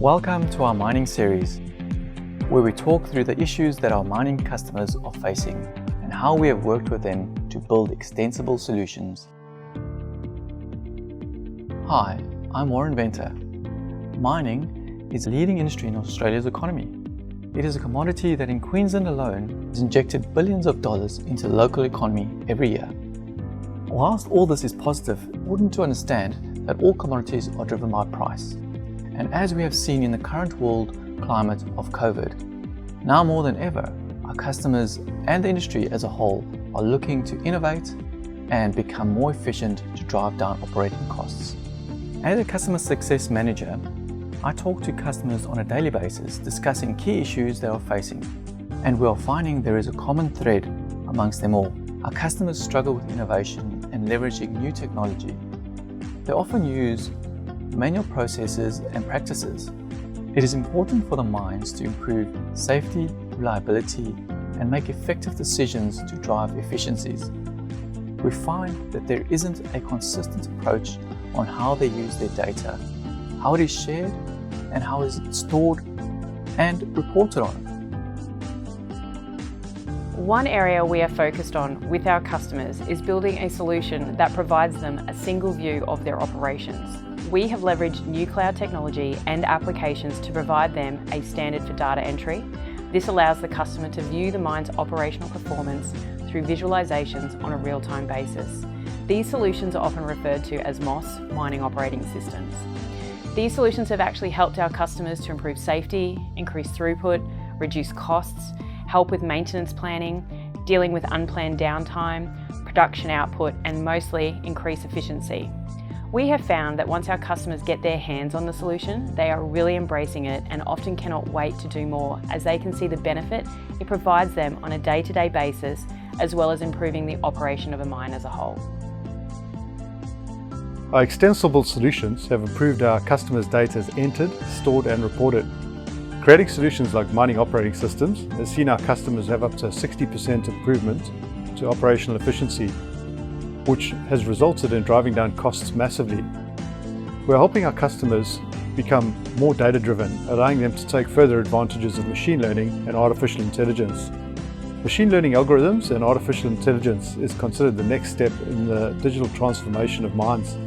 Welcome to our mining series, where we talk through the issues that our mining customers are facing and how we have worked with them to build extensible solutions. Hi, I'm Warren Venter. Mining is a leading industry in Australia's economy. It is a commodity that in Queensland alone has injected billions of dollars into the local economy every year. Whilst all this is positive, it's important to understand that all commodities are driven by price. And as we have seen in the current world climate of COVID, now more than ever, our customers and the industry as a whole are looking to innovate and become more efficient to drive down operating costs. As a customer success manager, I talk to customers on a daily basis discussing key issues they are facing, and we are finding there is a common thread amongst them all. Our customers struggle with innovation and leveraging new technology. They often use manual processes and practices. It is important for the mines to improve safety, reliability, and make effective decisions to drive efficiencies. We find that there isn't a consistent approach on how they use their data, how it is shared, and how it is stored and reported on. One area we are focused on with our customers is building a solution that provides them a single view of their operations. We have leveraged new cloud technology and applications to provide them a standard for data entry. This allows the customer to view the mine's operational performance through visualizations on a real-time basis. These solutions are often referred to as MOS, mining operating systems. These solutions have actually helped our customers to improve safety, increase throughput, reduce costs, help with maintenance planning, dealing with unplanned downtime, production output, and mostly increase efficiency. We have found that once our customers get their hands on the solution, they are really embracing it and often cannot wait to do more, as they can see the benefit it provides them on a day-to-day basis, as well as improving the operation of a mine as a whole. Our extensible solutions have improved our customers' data as entered, stored and reported. Creating solutions like mining operating systems has seen our customers have up to a 60% improvement to operational efficiency, which has resulted in driving down costs massively. We're helping our customers become more data-driven, allowing them to take further advantages of machine learning and artificial intelligence. Machine learning algorithms and artificial intelligence is considered the next step in the digital transformation of mines.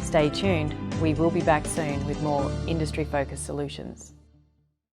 Stay tuned, we will be back soon with more industry-focused solutions.